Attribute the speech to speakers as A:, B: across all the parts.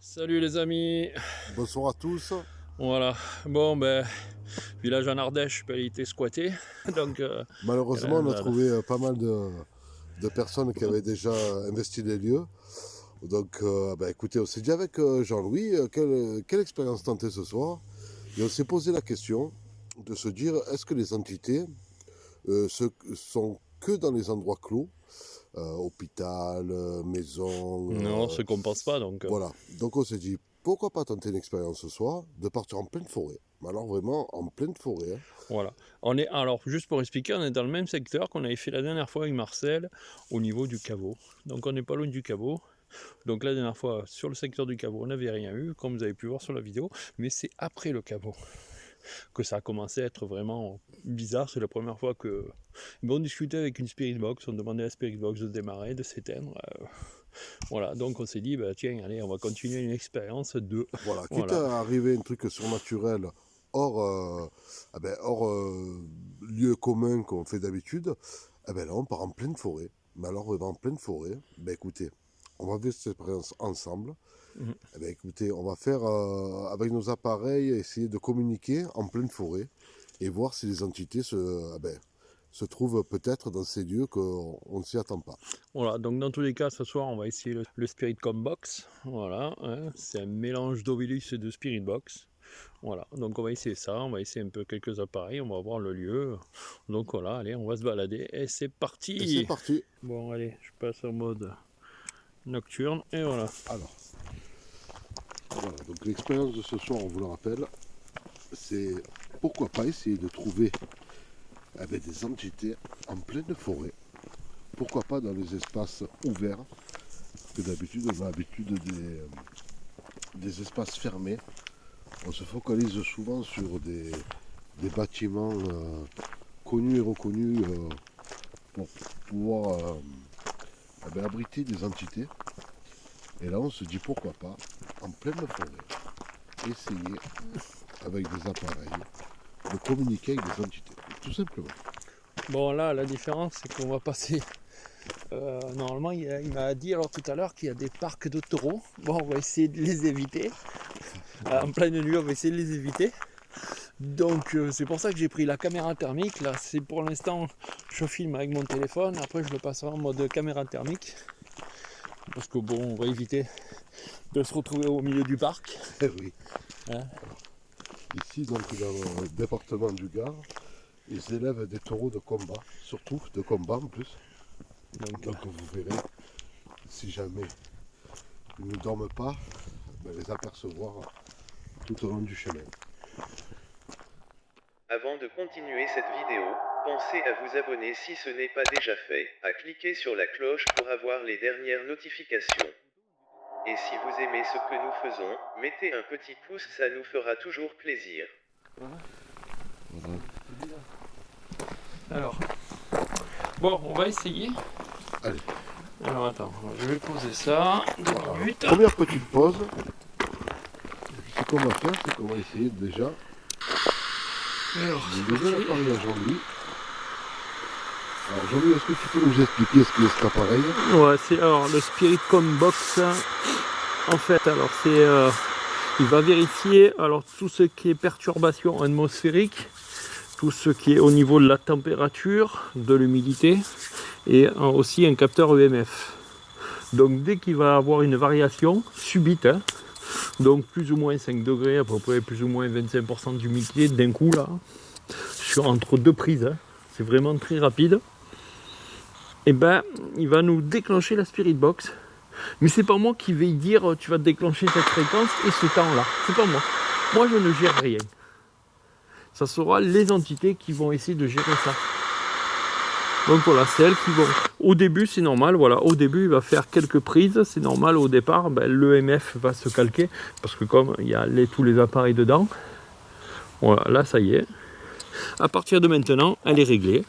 A: Salut les amis,
B: Bonsoir à tous.
A: voilà, bon ben, village en Ardèche, il était squatté, donc y a
B: Malheureusement,
A: rien
B: on a
A: de-
B: trouvé pas mal de personnes qui avaient déjà investi les lieux. Donc, écoutez, on s'est dit avec Jean-Louis, quelle expérience tenter ce soir? Et on s'est posé la question de se dire, est-ce que les entités sont que dans les endroits clos, hôpital, maison,
A: Non, ce qu'on pense pas, donc
B: voilà. Donc on s'est dit, pourquoi pas tenter une expérience ce soir, de partir en pleine forêt. Mais alors vraiment en pleine forêt, hein.
A: voilà. Alors, juste pour expliquer, on est dans le même secteur qu'on avait fait la dernière fois avec Marcel, au niveau du caveau. Donc on n'est pas loin du caveau. Donc la dernière fois, sur le secteur du caveau, on n'avait rien eu, comme vous avez pu voir sur la vidéo, mais c'est après le caveau que ça a commencé à être vraiment bizarre. C'est la première fois que on discutait avec une spirit box, on demandait à la spirit box de démarrer, de s'éteindre. Voilà, donc on s'est dit, bah, tiens, allez, on va continuer une expérience de...
B: Voilà, quitte
A: Voilà,
B: à arriver un truc surnaturel hors, hors lieu commun qu'on fait d'habitude, là on part en pleine forêt. Mais alors vraiment en pleine forêt, écoutez, on va vivre cette expérience ensemble.
A: mhm.
B: Écoutez, on va faire avec nos appareils, essayer de communiquer en pleine forêt et voir si les entités se trouvent peut-être dans ces lieux qu'on ne s'y attend pas.
A: Voilà, donc dans tous les cas, ce soir, on va essayer le Spirit Com Box. Voilà, hein, c'est un mélange d'Ovilus et de Spirit Box. Voilà, donc on va essayer ça, on va essayer un peu quelques appareils, on va voir le lieu. Donc voilà, allez, on va se balader et c'est
B: Et c'est
A: parti.
B: parti.
A: Bon, allez, je passe en mode nocturne et voilà.
B: Alors, voilà, donc l'expérience de ce soir, on vous le rappelle, c'est pourquoi pas essayer de trouver des entités en pleine forêt. Pourquoi pas dans les espaces ouverts, que d'habitude on a l'habitude des espaces fermés. On se focalise souvent sur des bâtiments connus et reconnus pour pouvoir abriter des entités. Et là on se dit pourquoi pas, en pleine forêt, essayer avec des appareils de communiquer avec des entités, tout simplement.
A: Bon, là, la différence, c'est qu'on va passer... normalement, il m'a dit alors tout à l'heure qu'il y a des parcs de taureaux. Bon, on va essayer de les éviter. En pleine nuit, on va essayer de les éviter. Donc c'est pour ça que j'ai pris la caméra thermique. Là, c'est pour l'instant, je filme avec mon téléphone. Après, je le passerai en mode caméra thermique. Parce que bon, on va éviter de se retrouver au milieu du parc.
B: Eh oui.
A: Hein.
B: Ici, donc, dans le département du Gard, ils élèvent des taureaux de combat, surtout de combat en plus. Donc vous verrez, si jamais ils ne dorment pas, les apercevoir tout au long du chemin.
C: Avant de continuer cette vidéo, pensez à vous abonner si ce n'est pas déjà fait, à cliquer sur la cloche pour avoir les dernières notifications. Et si vous aimez ce que nous faisons, mettez un petit pouce, ça nous fera toujours plaisir.
B: Voilà.
A: Alors, bon, on va essayer.
B: Allez.
A: Alors attends, je vais poser ça. 2 minutes.
B: Première petite pause. Ce qu'on va faire, c'est qu'on va essayer déjà
A: Alors,
B: de donner l'appareil à Jean-Louis. Alors Jean-Louis, est-ce que tu peux nous expliquer ce qu'est cet appareil?
A: ouais, c'est alors le Spirit Com Box. En fait, alors c'est, il va vérifier alors tout ce qui est perturbation atmosphérique, tout ce qui est au niveau de la température, de l'humidité, et aussi un capteur EMF. Donc dès qu'il va avoir une variation subite, hein, donc plus ou moins 5 degrés, à peu près plus ou moins 25% d'humidité d'un coup là, entre deux prises, hein, c'est vraiment très rapide, et ben il va nous déclencher la Spirit Box. Mais c'est pas moi qui vais y dire tu vas déclencher cette fréquence et ce temps-là. C'est pas moi. Moi je ne gère rien. Ça sera les entités qui vont essayer de gérer ça. Donc voilà, c'est elles qui vont. Au début c'est normal, voilà, au début il va faire quelques prises, c'est normal au départ, l'EMF va se calquer, parce que comme il y a tous les appareils dedans, voilà, là ça y est. À partir de maintenant, elle est réglée.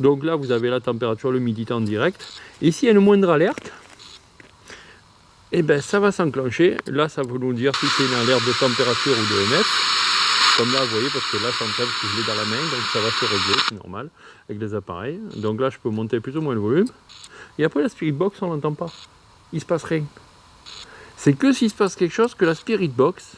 A: Donc là vous avez la température, l'humidité en direct. Et s'il y a une moindre alerte, et ben ça va s'enclencher. Là ça va nous dire si c'est une alerte de température ou de EMF. Comme là vous voyez, parce que là ça entrave parce que je l'ai dans la main, donc ça va se régler, c'est normal, avec les appareils. Donc là je peux monter plus ou moins le volume. Et après la Spirit Box on l'entend pas. Il se passe rien. C'est que s'il se passe quelque chose que la Spirit Box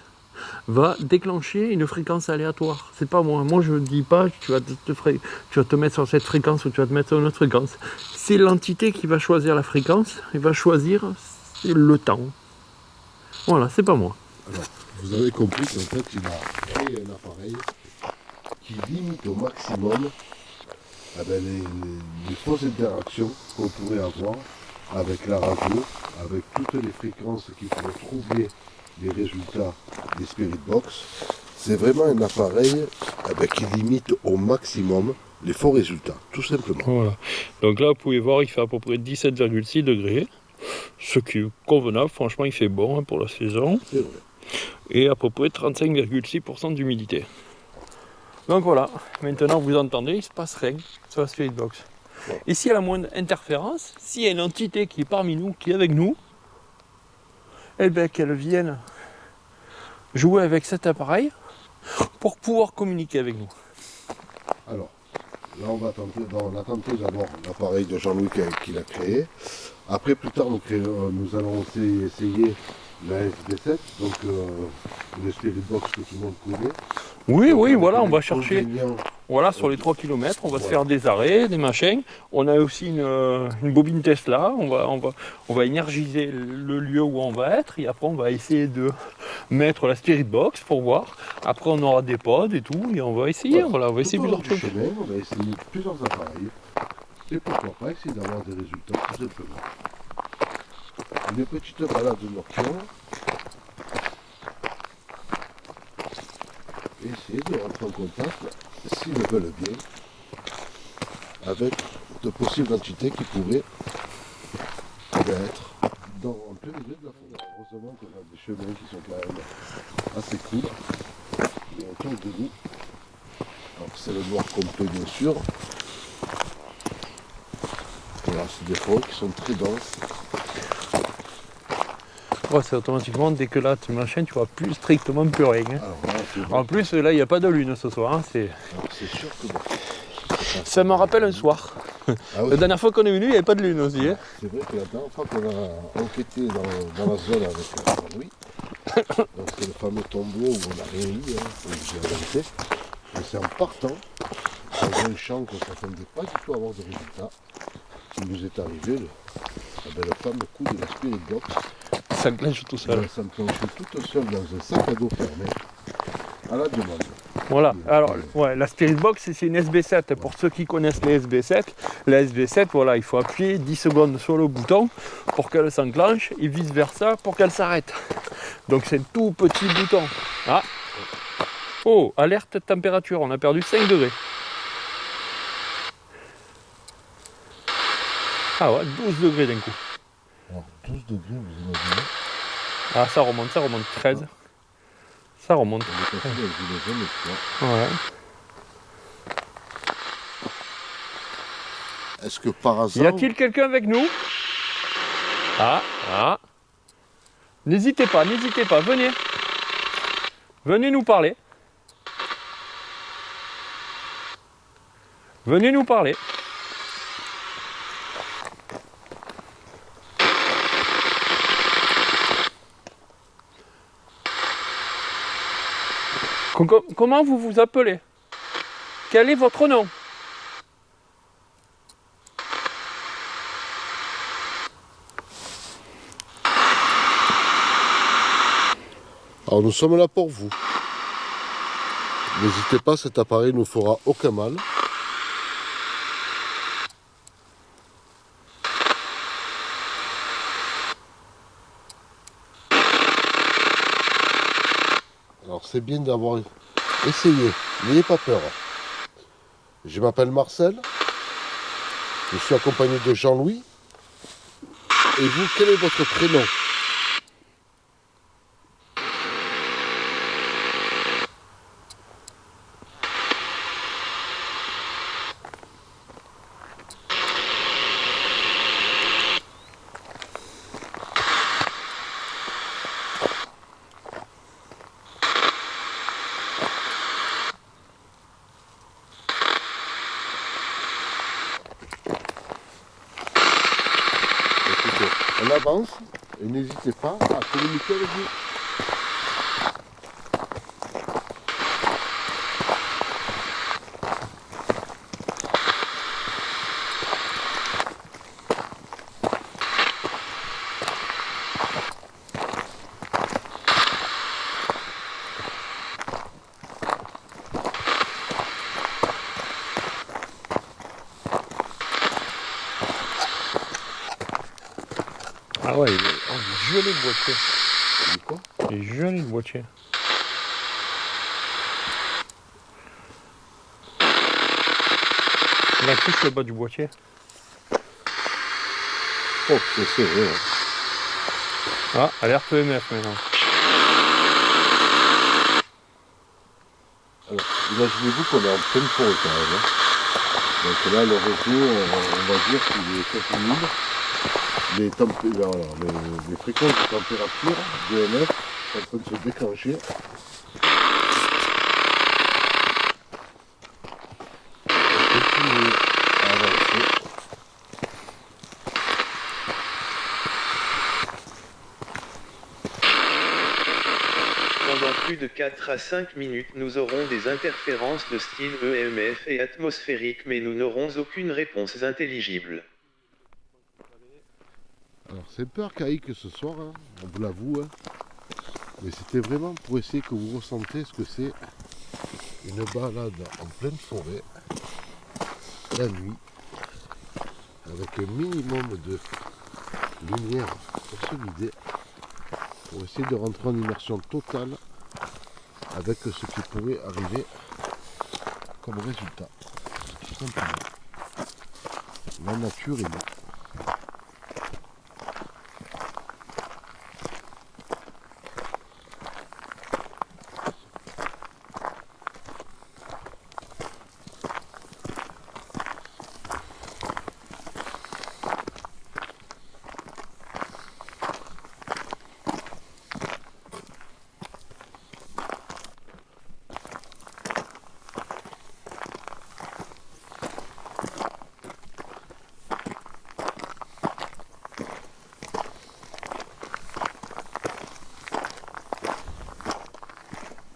A: va déclencher une fréquence aléatoire. C'est pas moi. Moi, je ne dis pas tu vas te mettre sur cette fréquence ou tu vas te mettre sur une autre fréquence. C'est l'entité qui va choisir la fréquence et va choisir le temps. Voilà, c'est pas moi.
B: Alors, vous avez compris qu'en fait, il a créé un appareil qui limite au maximum les fausses interactions qu'on pourrait avoir avec la radio, avec toutes les fréquences qui pourraient troubler les résultats des Spirit Box. C'est vraiment un appareil qui limite au maximum les faux résultats, tout simplement.
A: Voilà. Donc là, vous pouvez voir, il fait à peu près 17,6 degrés. Ce qui est convenable, franchement, il fait bon hein, pour la saison.
B: C'est vrai.
A: Et à peu près 35,6% d'humidité. Donc voilà, maintenant vous entendez, il ne se passe rien sur la Spirit Box. Ouais. Et s'il y a la moindre interférence, s'il y a une entité qui est parmi nous, qui est avec nous, eh bien qu'elle vienne jouer avec cet appareil pour pouvoir communiquer avec nous.
B: Alors, là on va tenter, on a tenté d'abord l'appareil de Jean-Louis qu'il a créé. Après, plus tard, nous allons aussi essayer la SB7, donc le Spirit Box que tout le monde connaît.
A: Oui, donc, oui, voilà, on va chercher. Voilà, sur les 3 km, on va se faire des arrêts, des machins. On a aussi une bobine Tesla, on va énergiser le lieu où on va être, et après on va essayer de mettre la Spirit Box pour voir. Après on aura des pods et tout, et on va essayer, voilà, on va essayer plusieurs trucs.
B: On va essayer plusieurs appareils, et pourquoi pas essayer d'avoir des résultats tout simplement. Une petite balade nocturne. Essayer de rentrer en contact, s'ils le veulent bien, avec de possibles entités qui pourraient être en plein milieu de la forêt. Heureusement qu'on a des chemins qui sont quand même assez courts et autour de nous. Alors c'est le noir complet bien sûr. Voilà, c'est des forêts qui sont très denses.
A: Ouais, c'est automatiquement, dès que là tu m'enchaînes, tu vois plus strictement plus rien. Hein. Alors, en plus, là, il n'y a pas de lune ce soir. Hein, c'est
B: sûr que bon.
A: Ça me rappelle un soir. Ah, oui. La dernière fois qu'on est venu, il n'y avait pas de lune aussi. Hein.
B: C'est vrai que la dernière fois qu'on a enquêté dans la zone avec Jean-Louis, c'est le fameux tombeau où on n'a rien eu, mais c'est en partant, dans un champ qu'on ne s'attendait pas du tout à avoir de résultats, qui nous est arrivé le fameux coup de la Spirit Box.
A: Ça enclenche tout seul.
B: Ça enclenche tout seul dans un sac à dos fermé, à la demande.
A: Voilà, alors ouais, la Spirit Box c'est une SB7, ouais. Pour ceux qui connaissent les SB7, la SB7, voilà, il faut appuyer 10 secondes sur le bouton pour qu'elle s'enclenche et vice versa pour qu'elle s'arrête. Donc c'est un tout petit bouton. Ah. Oh, alerte température, on a perdu 5 degrés. Ah ouais, 12 degrés d'un coup.
B: Alors 12 degrés, vous imaginez.
A: Ah ça remonte, 13. Ça remonte.
B: Ouais. Est-ce que par hasard...
A: Y a-t-il quelqu'un avec nous? Ah. N'hésitez pas, venez. Venez nous parler. Venez nous parler. Comment vous vous appelez? Quel est votre nom?
B: Alors nous sommes là pour vous. N'hésitez pas, cet appareil ne nous fera aucun mal. Alors c'est bien d'avoir essayé, n'ayez pas peur. Je m'appelle Marcel, je suis accompagné de Jean-Louis. Et vous, quel est votre prénom? On avance Et n'hésitez pas à communiquer avec nous.
A: Ah ouais, il est gelé le boîtier.
B: Tu dis quoi?
A: Il est gelé le boîtier. La touche le bas du boîtier.
B: Oh, c'est vrai. Ouais.
A: Ah, alerte EMF maintenant.
B: Alors, imaginez-vous qu'on est en pleine forêt quand même. Hein. Donc là, le réseau, on va dire qu'il est quasi nul. Les fréquences de température d'EMF sont en train de se déclencher. Continuez à avancer.
C: Pendant plus de 4 à 5 minutes, nous aurons des interférences de style EMF et atmosphérique, mais nous n'aurons aucune réponse intelligible.
B: Alors c'est un peu archaïque ce soir, hein, on vous l'avoue, hein, mais c'était vraiment pour essayer que vous ressentez ce que c'est une balade en pleine forêt, la nuit, avec un minimum de lumière pour se guider, pour essayer de rentrer en immersion totale avec ce qui pourrait arriver comme résultat. Tout simplement. La nature est là.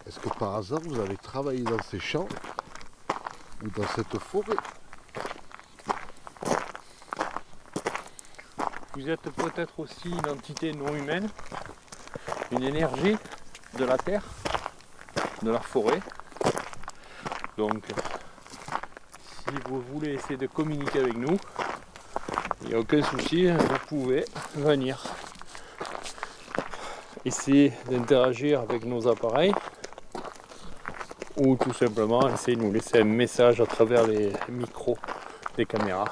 B: Est-ce que par hasard vous avez travaillé dans ces champs ou dans cette forêt?
A: Vous êtes peut-être aussi une entité non humaine, une énergie de la terre, de la forêt. Donc, si vous voulez essayer de communiquer avec nous, il n'y a aucun souci, vous pouvez venir essayer d'interagir avec nos appareils ou tout simplement essayer de nous laisser un message à travers les micros des caméras.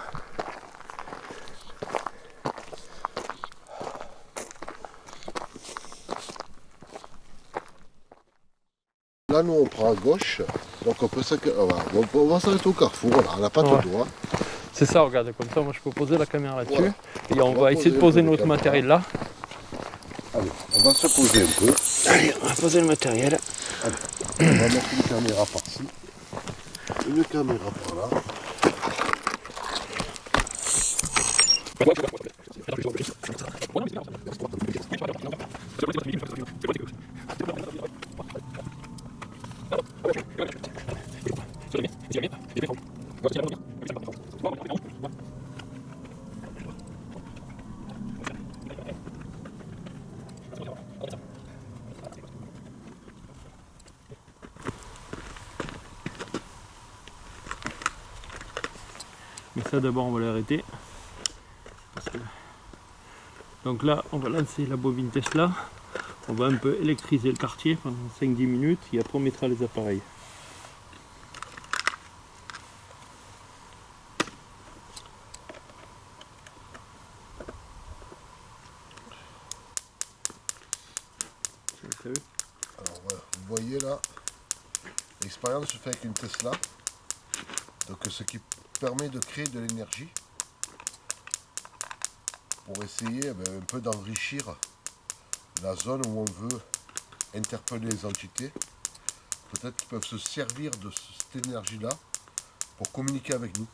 B: Là, nous, on prend à gauche, donc on peut on va s'arrêter au carrefour, voilà, on n'a pas tout droit.
A: C'est ça, regarde, comme ça, moi je peux poser la caméra là-dessus.
B: Voilà.
A: Et on va essayer de poser notre matériel là.
B: Allez, on va se poser un peu.
A: Allez, on va poser le matériel.
B: Allez, on va mettre une caméra par-ci, une caméra par-là.
A: Mais ça d'abord on va l'arrêter. Donc là on va lancer la bobine Tesla. On va un peu électriser le quartier pendant 5-10 minutes et après on mettra les appareils.
B: Alors voilà, vous voyez là, l'expérience se fait avec une Tesla. Donc ce qui permet de créer de l'énergie pour essayer un peu d'enrichir la zone où on veut interpeller les entités. Peut-être qu'ils peuvent se servir de cette énergie-là pour communiquer avec nous.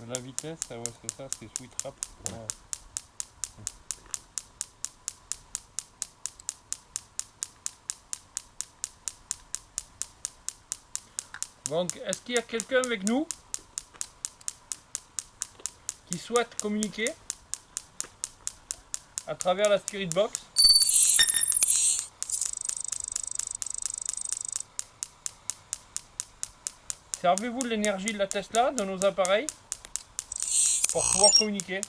A: La vitesse, ouais, c'est ça, c'est Sweet Rap. Ouais. Donc, est-ce qu'il y a quelqu'un avec nous qui souhaite communiquer à travers la Spirit Box? Servez-vous de l'énergie de la Tesla dans nos appareils pour pouvoir communiquer?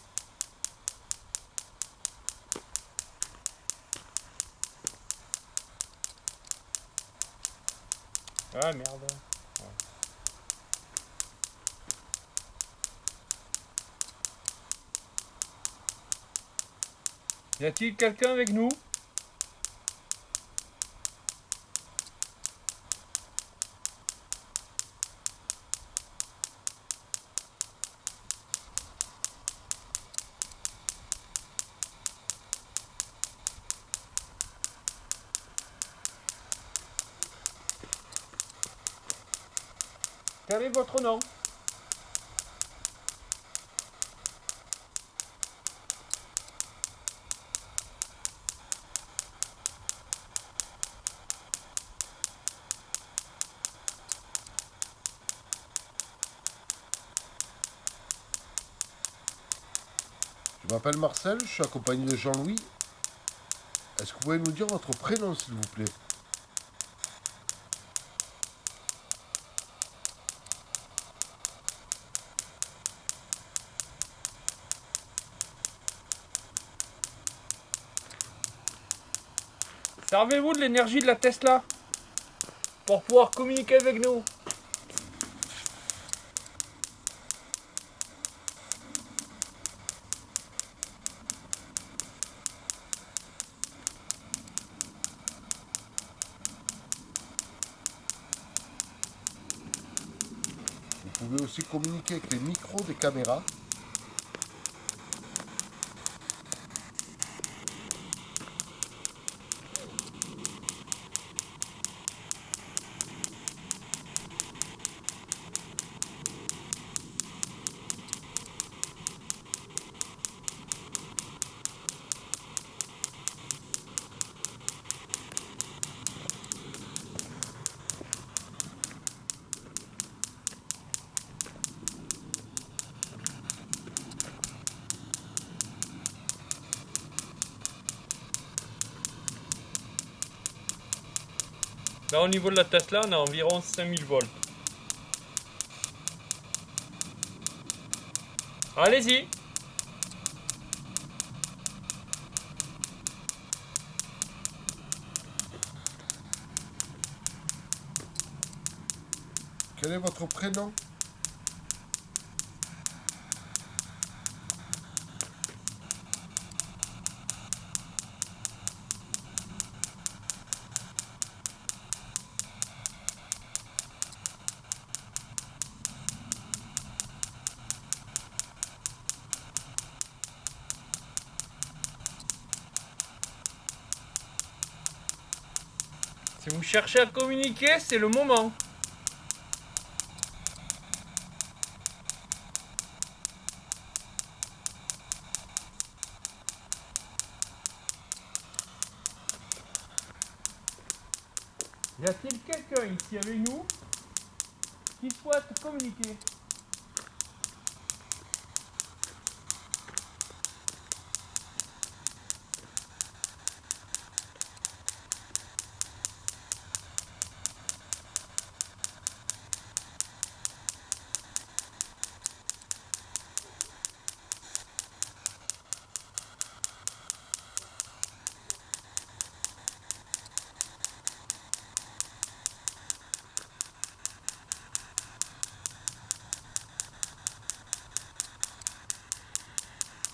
A: Ah merde. Ouais. Y a-t-il quelqu'un avec nous? Quel est votre nom?
B: Je m'appelle Marcel, je suis accompagné de Jean-Louis. Est-ce que vous pouvez nous dire votre prénom, s'il vous plaît?
A: Servez-vous de l'énergie de la Tesla pour pouvoir communiquer avec nous?
B: Vous pouvez aussi communiquer avec les micros des caméras.
A: Là, au niveau de la Tesla, on a environ 5000 volts. Allez-y.
B: Quel est votre prénom?
A: Si vous cherchez à communiquer, c'est le moment. Y a-t-il quelqu'un ici avec nous qui souhaite communiquer?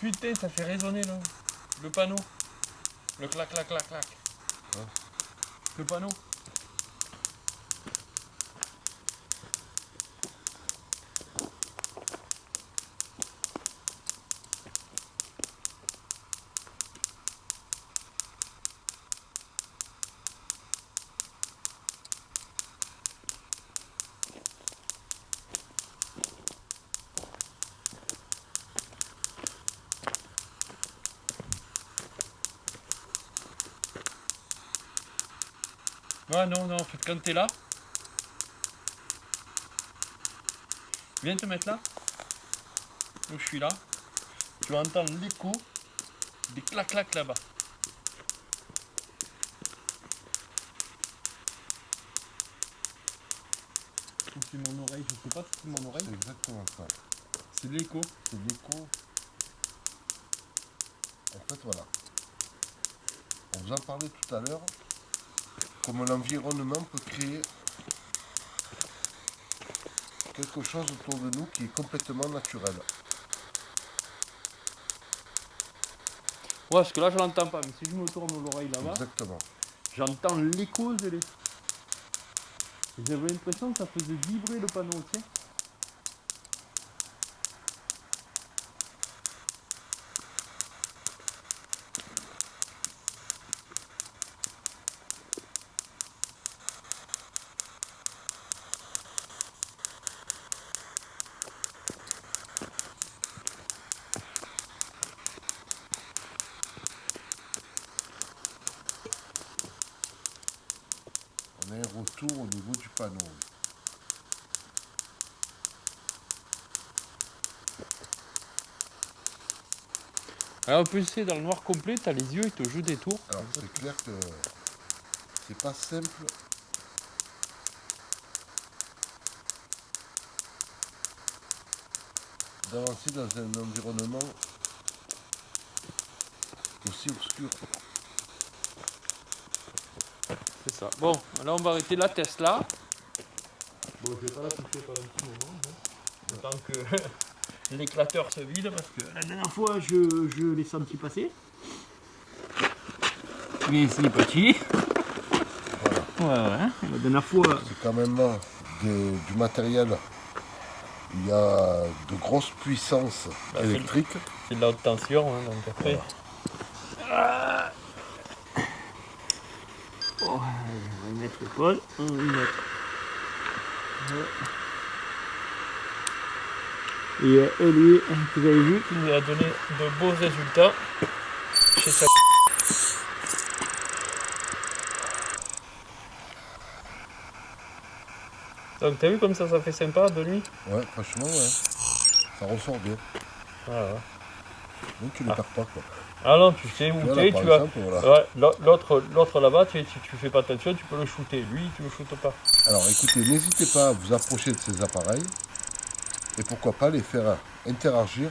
A: Putain, ça fait résonner le panneau. Le clac, clac, clac, clac.
B: Hein?
A: Le panneau. Ouais, non, en fait, quand t'es là, viens te mettre là, où je suis là, tu vas entendre l'écho des clac-clac là-bas. C'est mon oreille, je sais pas si c'est mon oreille.
B: C'est exactement ça.
A: C'est de l'écho.
B: C'est l'écho. En fait, voilà. On vous en parlait tout à l'heure. Comme l'environnement peut créer quelque chose autour de nous qui est complètement naturel.
A: Ouais, parce que là je l'entends pas, mais si je me tourne l'oreille là-bas,
B: Exactement.
A: j'entends l'écho de l'écho. J'avais l'impression que ça faisait vibrer le panneau, tu sais.
B: On a un retour au niveau du panneau.
A: Alors en plus c'est dans le noir complet, t'as les yeux, ils te jouent des tours.
B: Alors c'est clair que c'est pas simple d'avancer dans un environnement aussi obscur.
A: C'est ça. Bon, là on va arrêter la Tesla. Bon, je vais pas la toucher pendant un petit moment. Le temps que l'éclateur se vide, parce que la dernière fois je l'ai senti passer. Mais c'est petit.
B: Voilà.
A: Ouais. La dernière fois.
B: C'est quand même du matériel. Il y a de grosses puissances électriques.
A: C'est de la haute tension, hein, donc après.
B: Voilà.
A: Oh, on va mettre le pôle. On va mettre. Et lui, vous avez vu, il nous a donné de beaux résultats chez sa. Donc t'as vu comme ça fait sympa de nuit.
B: Ouais, franchement, ouais. Ça ressort bien.
A: Voilà.
B: Donc tu ne le perds pas, quoi.
A: Ah non, tu sais où
B: Tu vois,
A: t'es,
B: là, par
A: tu vas.
B: exemple, voilà.
A: Ouais, l'autre là-bas, tu fais pas attention, tu peux le shooter. Lui, tu le shootes pas.
B: Alors écoutez, n'hésitez pas à vous approcher de ces appareils et pourquoi pas les faire interagir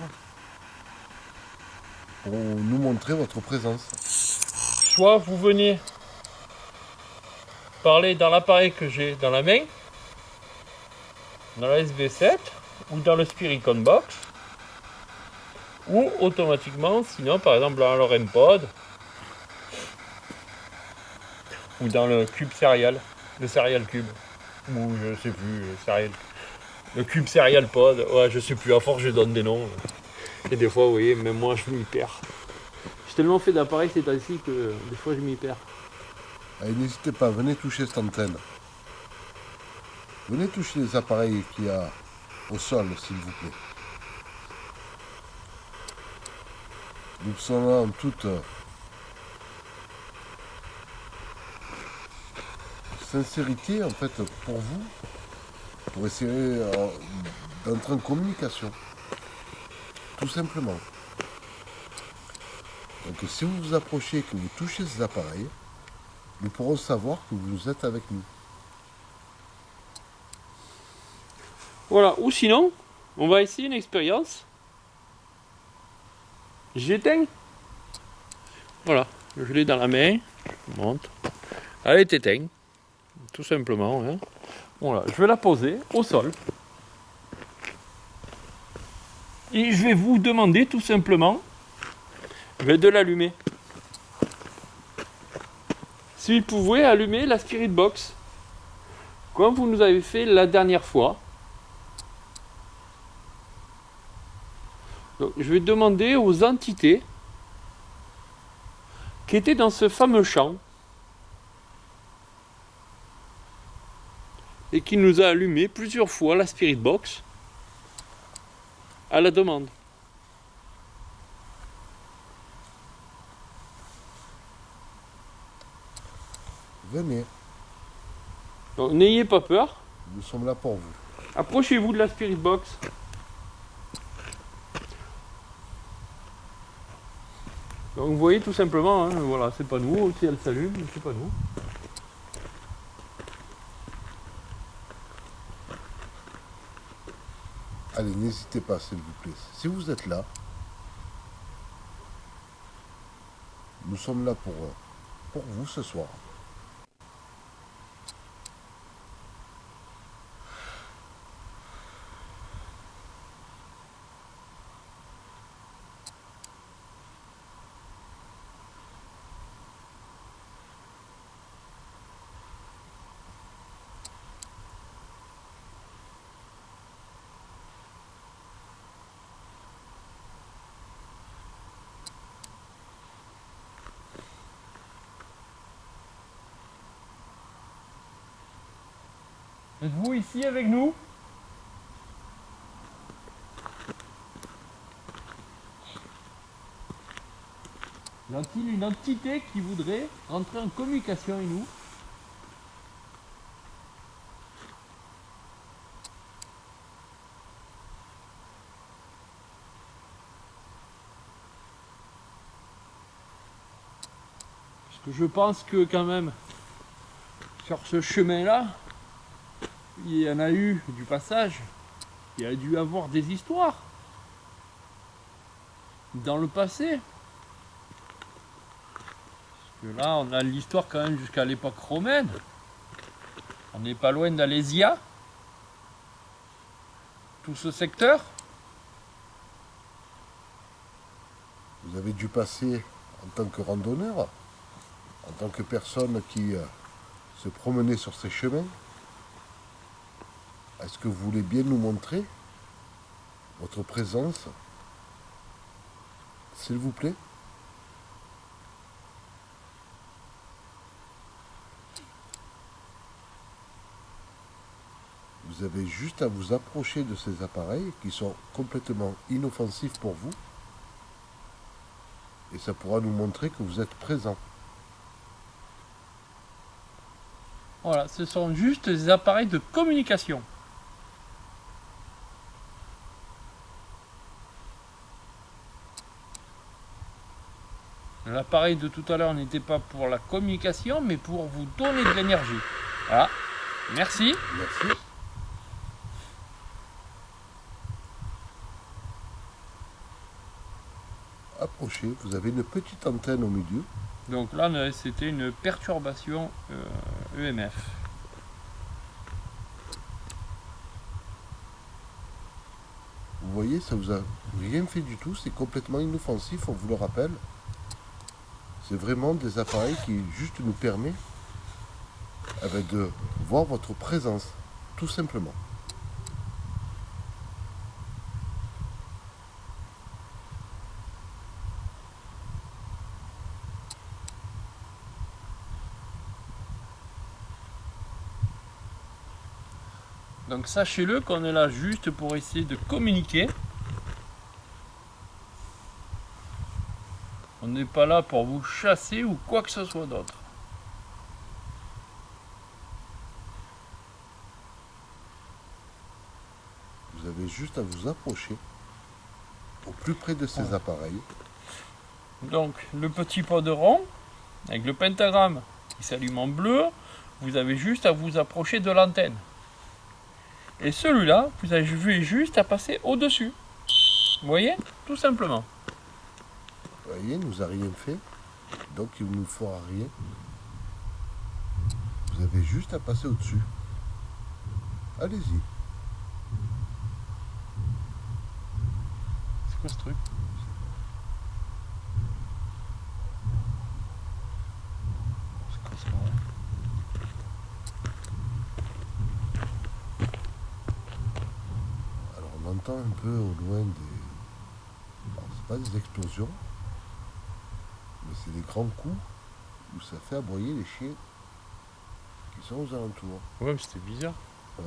B: pour nous montrer votre présence.
A: Soit vous venez parler dans l'appareil que j'ai dans la main, dans la SV7 ou dans le Spiricon Box, ou automatiquement, sinon par exemple dans leur M-Pod ou dans le cube Serial, le Serial Cube, ou je sais plus, le cube Serial Pod, ouais je sais plus, à force je donne des noms. Et des fois, vous voyez, même moi je m'y perds. J'ai tellement fait d'appareils ces temps-ci que des fois je m'y perds.
B: Allez, n'hésitez pas, venez toucher cette antenne. Venez toucher les appareils qu'il y a au sol, s'il vous plaît. Nous sommes là en toute sincérité, en fait, pour vous, pour essayer d'entrer en communication. Tout simplement. Donc si vous vous approchez et que vous touchez ces appareils, nous pourrons savoir que vous êtes avec nous.
A: Voilà, ou sinon, on va essayer une expérience. J'éteins. Voilà, je l'ai dans la main, je vous montre. Elle est éteinte, tout simplement. Hein. Voilà, je vais la poser au sol. Et je vais vous demander tout simplement de l'allumer. Si vous pouvez allumer la Spirit Box, comme vous nous avez fait la dernière fois. Donc, je vais demander aux entités qui étaient dans ce fameux champ et qui nous a allumé plusieurs fois la Spirit Box à la demande.
B: Venez.
A: Donc n'ayez pas peur.
B: Nous sommes là pour vous.
A: Approchez-vous de la Spirit Box. Donc vous voyez tout simplement, hein, voilà, c'est pas nous, si elle s'allume, c'est pas nous.
B: Allez, n'hésitez pas, s'il vous plaît. Si vous êtes là, nous sommes là pour vous ce soir.
A: Êtes-vous ici avec nous? Y a-t-il une entité qui voudrait rentrer en communication avec nous? Parce que je pense que quand même, sur ce chemin-là, il y en a eu du passage, il y a dû avoir des histoires dans le passé. Parce que là, on a l'histoire quand même jusqu'à l'époque romaine. On n'est pas loin d'Alésia. Tout ce secteur.
B: Vous avez dû passer en tant que randonneur, en tant que personne qui se promenait sur ces chemins. Est-ce que vous voulez bien nous montrer votre présence, s'il vous plaît? Vous avez juste à vous approcher de ces appareils qui sont complètement inoffensifs pour vous. Et ça pourra nous montrer que vous êtes présent.
A: Voilà, ce sont juste des appareils de communication. L'appareil de tout à l'heure n'était pas pour la communication, mais pour vous donner de l'énergie. Voilà. Merci.
B: Merci. Approchez, vous avez une petite antenne au milieu.
A: Donc là, c'était une perturbation EMF.
B: Vous voyez, ça vous a rien fait du tout, c'est complètement inoffensif, on vous le rappelle. C'est vraiment des appareils qui juste nous permettent de voir votre présence, tout simplement.
A: Donc sachez-le qu'on est là juste pour essayer de communiquer. On n'est pas là pour vous chasser ou quoi que ce soit d'autre.
B: Vous avez juste à vous approcher au plus près de ces appareils.
A: Donc le petit pot de rond, avec le pentagramme qui s'allume en bleu, vous avez juste à vous approcher de l'antenne. Et celui-là, vous avez juste à passer au-dessus. Vous voyez? Tout simplement.
B: Vous voyez, il ne nous a rien fait, donc il ne nous fera rien. Vous avez juste à passer au-dessus. Allez-y.
A: C'est quoi ce truc? C'est quoi ça?
B: Alors on entend un peu au loin des... Alors c'est pas des explosions, mais c'est des grands coups où ça fait aboyer les chiens qui sont aux alentours.
A: Ouais, mais c'était bizarre.
B: Ouais.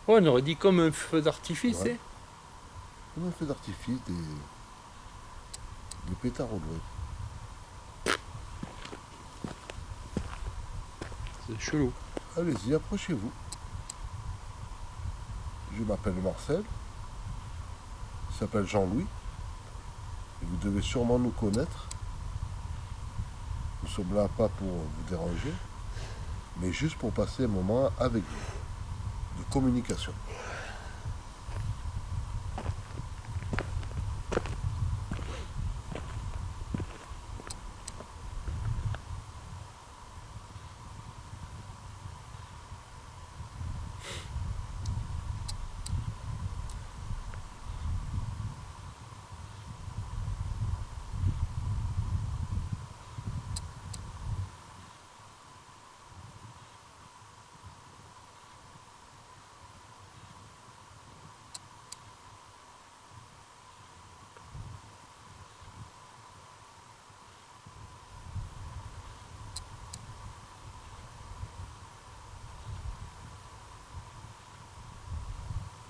A: Ouais, on aurait dit comme un feu d'artifice,
B: Ouais.
A: hein.
B: Comme un feu d'artifice, des pétards au loin.
A: C'est chelou.
B: Allez-y, approchez-vous. Je m'appelle Marcel. Il s'appelle Jean-Louis. Et vous devez sûrement nous connaître. Nous sommes là pas pour vous déranger, mais juste pour passer un moment avec vous, de communication.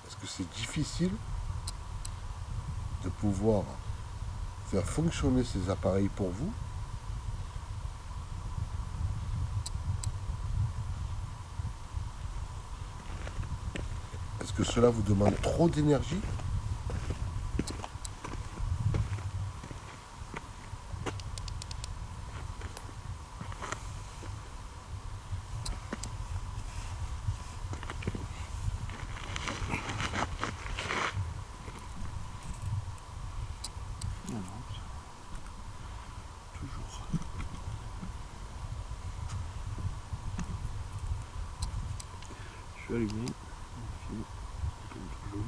B: Est-ce que c'est difficile de pouvoir faire fonctionner ces appareils pour vous? Est-ce que cela vous demande trop d'énergie?
A: Je suis allumé. Comme toujours.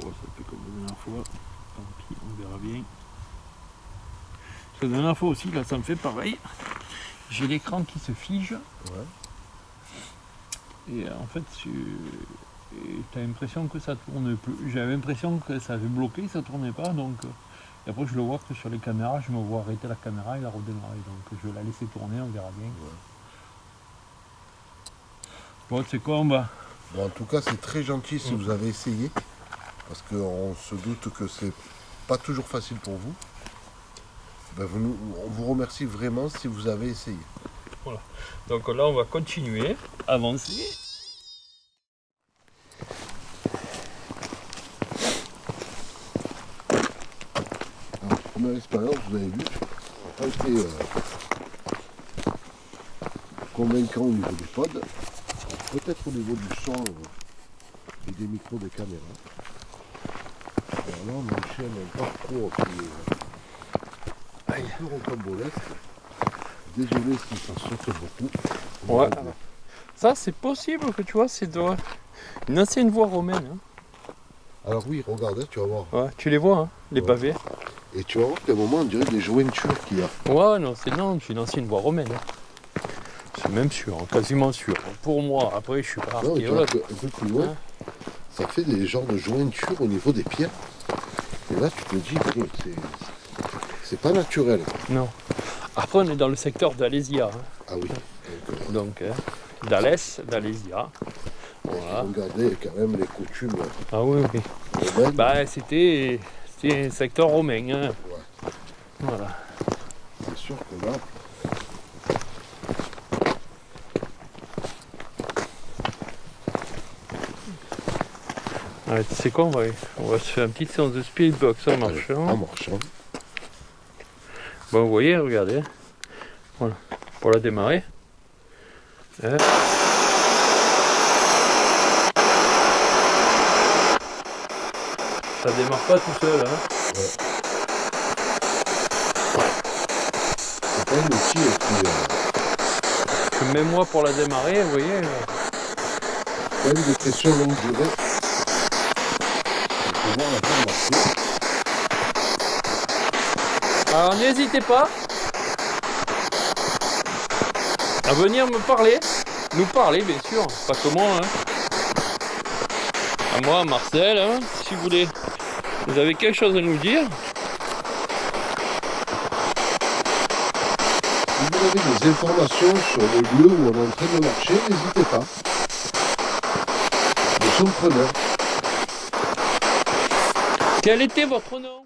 A: Oh, ça fait comme la dernière fois. Tant pis, on verra bien. Parce que la dernière fois aussi, là, ça me fait pareil. J'ai l'écran qui se fige.
B: Ouais.
A: Et en fait, tu as l'impression que ça tourne plus. J'avais l'impression que ça avait bloqué, ça tournait pas. Donc, et après, je le vois que sur les caméras, je me vois arrêter la caméra et la redémarrer. Donc, je vais la laisser tourner, on verra bien.
B: Ouais.
A: Bon, c'est quoi, on va.
B: Bon, en tout cas, c'est très gentil si vous avez essayé, parce qu'on se doute que c'est pas toujours facile pour vous. Ben, on vous remercie vraiment si vous avez essayé.
A: Voilà. Donc là, on va continuer, avancer.
B: Alors, première expérience, vous avez vu, n'a pas été convaincant au niveau des pods, peut-être au niveau du son et des micros des caméras. Alors là, on enchaîne un parcours qui est un peu rocambolesque. Désolé si ça saute beaucoup.
A: Ouais. Ça, c'est possible que tu vois, c'est une ancienne voie romaine. Hein.
B: Alors oui, regardez, tu vas voir.
A: Ouais, tu les vois, hein, les
B: Ouais.
A: pavés.
B: Et tu vas voir qu'à un moment, on dirait des jointures qu'il y a.
A: Ouais, non, c'est une ancienne voie romaine. Hein. C'est même sûr, hein, quasiment sûr. Pour moi, après, je suis pas
B: Non, et tu vois
A: archéologue.
B: qu'un peu plus loin,
A: Hein.
B: ça fait des genres de jointures au niveau des pierres. Et là, tu te dis, bon, c'est pas naturel.
A: Non. Après, on est dans le secteur d'Alésia. Hein.
B: Ah oui.
A: Donc, d'Alès, d'Alésia. Voilà.
B: Regardez quand même les coutumes
A: Ah oui, oui.
B: romaines.
A: Bah, c'était un secteur romain. Hein.
B: Ouais.
A: Voilà.
B: C'est sûr que là,
A: Ouais, tu sais quoi, on va se faire une petite séance de spirit box en marchant.
B: en marchant.
A: Bon, vous voyez, regardez. Voilà. Pour la démarrer. Hein. Ça démarre pas tout seul. Hein.
B: C'est pas un outil qui
A: Même moi pour la démarrer, vous voyez.
B: quand même des questions longue durée. Il faut voir la faire marcher.
A: Alors n'hésitez pas à venir me parler. Nous parler, bien sûr. Pas que moi. Hein. À moi, Marcel, hein, si vous voulez. Vous avez quelque chose à nous dire?
B: Si vous avez des informations sur le lieu où on est en train de marcher, n'hésitez pas. Nous sommes preneurs.
A: Quel était votre nom?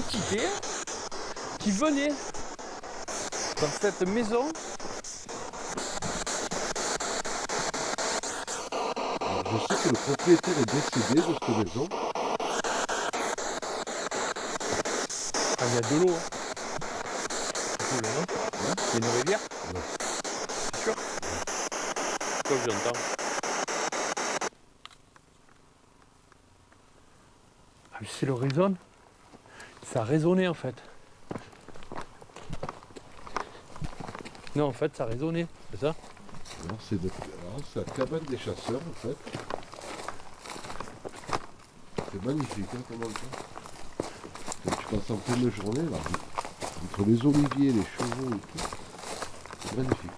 A: entités qui venaient dans cette maison.
B: Alors, je sais que le propriétaire est décédé de cette maison.
A: Ah, il y a de l'eau. Hein. C'est cool, non? Il y a une rivière?
B: Ouais.
A: C'est sûr? C'est quoi que j'entends? Ah, c'est le résonne. Ça a résonné en fait. Non, en fait, ça a résonné, c'est ça?
B: Alors, c'est la cabane des chasseurs en fait. C'est magnifique, hein, comme endroit. Quand tu passes en pleine journée, là, entre les oliviers, les chevaux et tout, c'est magnifique.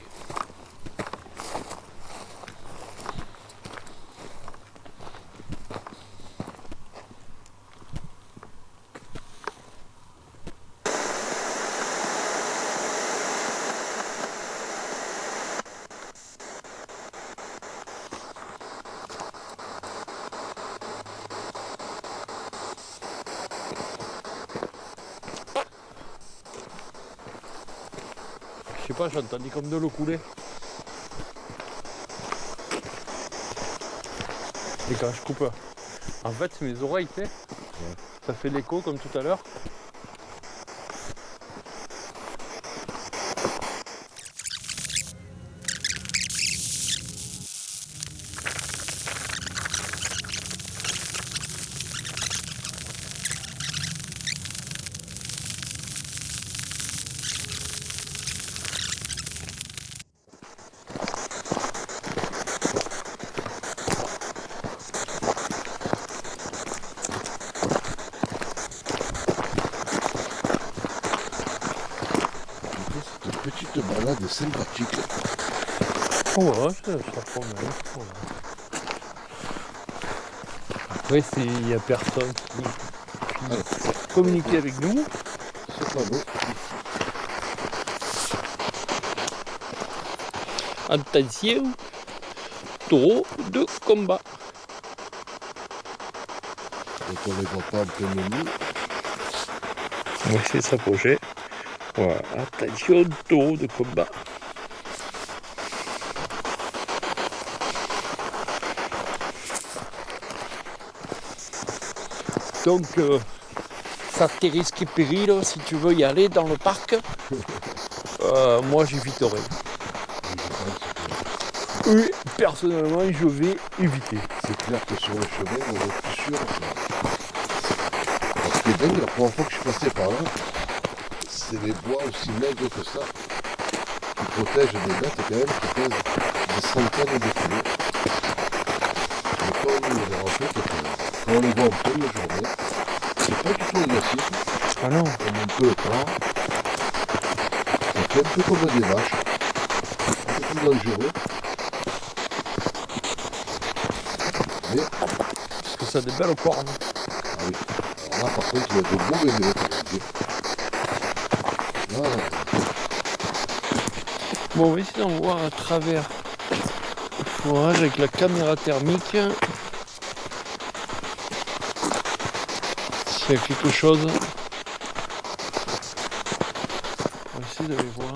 A: Je sais pas, j'ai entendu comme de l'eau couler. Et quand je coupe, en fait, c'est mes oreilles, tu sais.
B: Ouais.
A: Ça fait l'écho comme tout à l'heure.
B: Cette petite balade est sympathique.
A: Oh ouais, ça promène. Ouais. Après, il n'y a personne qui communique avec nous.
B: C'est pas beau.
A: Attention, taureau de combat.
B: Donc on ne les voit pas en pleine nuit.
A: On va essayer de s'approcher. Voilà, attention, taureau de combat. Donc, ça tes risques et périls, si tu veux y aller dans le parc, moi j'éviterai. Oui, personnellement, je vais éviter.
B: C'est clair que sur le chemin, on est plus sûr. Alors, ce qui est dingue, la première fois que je suis passé par là, c'est les bois aussi maigres que ça, qui protègent des bêtes quand même, qui pèsent des centaines de kilos. Mais quand on les a en fait, quand on les voit en pleine journée, c'est pas du tout négatif.
A: Ah non.
B: Comme on peut le croire. Ça fait un peu comme des vaches, un peu plus dangereux. Mais,
A: Parce que ça a des belles cornes.
B: ah oui. Alors là, par contre, il y a de beaux bébés. Là,
A: Bon, on va essayer d'en voir à travers le fourrage avec la caméra thermique. S'il y a quelque chose. On va essayer d'aller voir.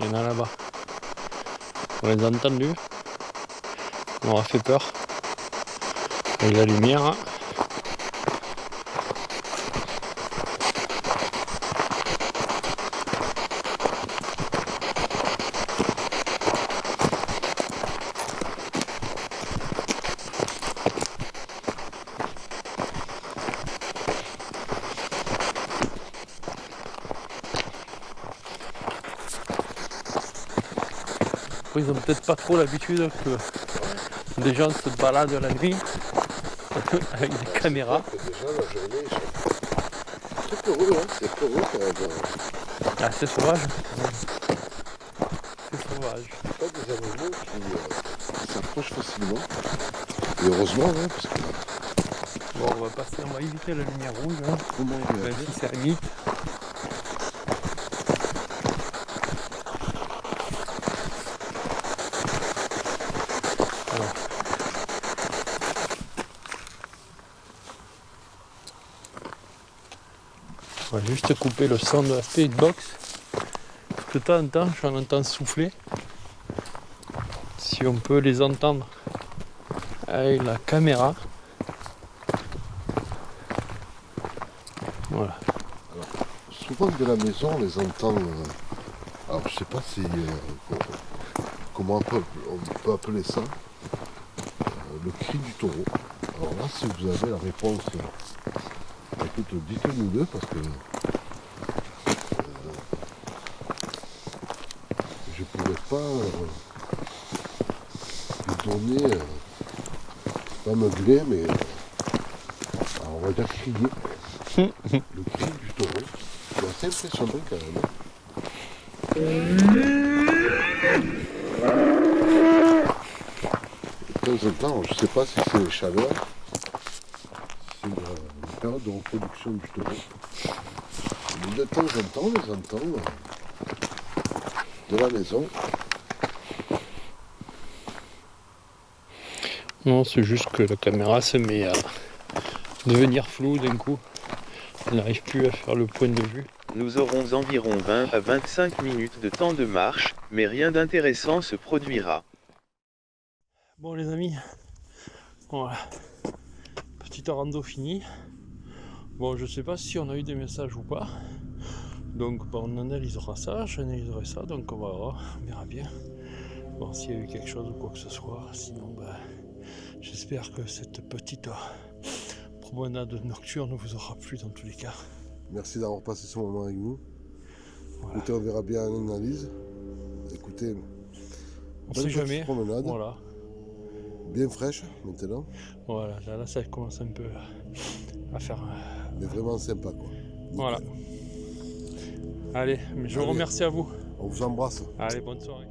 A: Il y en a là-bas. On les a entendus. On aura fait peur. Avec la lumière. Hein. Ils ont peut-être pas trop l'habitude que des gens se baladent la nuit avec des caméras.
B: Déjà la journée, c'est peureux, hein, c'est peureux quand même.
A: Ah, c'est sauvage. C'est sauvage.
B: C'est pas des animaux qui s'approchent facilement. Et heureusement, hein, parce que
A: Bon, on va éviter la lumière rouge, hein,
B: comment on
A: même
B: réagit.
A: si c'est limite. On va juste couper le son de la Spirit Box. Parce que de temps en temps, j'en entends souffler. Si on peut les entendre avec la caméra. Voilà.
B: Souvent de la maison, on les entend. Alors je sais pas si comment on peut appeler ça. Le cri du taureau. Alors là, si vous avez la réponse, écoute, dites-nous deux parce que je ne pourrais pas vous donner, pas meubler, mais alors on va dire crier. Le cri du taureau. C'est assez impressionnant quand même. De temps en temps, je ne sais pas si c'est les chaleurs, c'est une période de reproduction du taureau. Mais de temps en temps, on les entend de la maison.
A: Non, c'est juste que la caméra se met à devenir floue d'un coup. Elle n'arrive plus à faire le point de vue.
C: Nous aurons environ 20 à 25 minutes de temps de marche, mais rien d'intéressant se produira.
A: Bon les amis, voilà. Petite rando finie. Bon, je sais pas si on a eu des messages ou pas. Donc on analysera ça, j'analyserai ça, donc on va voir, on verra bien. Bon, s'il y a eu quelque chose ou quoi que ce soit, sinon j'espère que cette petite promenade nocturne vous aura plu dans tous les cas.
B: Merci d'avoir passé ce moment avec nous.
A: Voilà.
B: Écoutez, on verra bien l'analyse. Écoutez,
A: On
B: bonne
A: sait jamais.
B: promenade,
A: Voilà.
B: bien fraîche maintenant,
A: Voilà, là ça commence un peu à faire.
B: mais vraiment sympa quoi. Nickel.
A: Voilà. Allez, mais je vous remercie à vous.
B: On vous embrasse.
A: Allez, bonne soirée.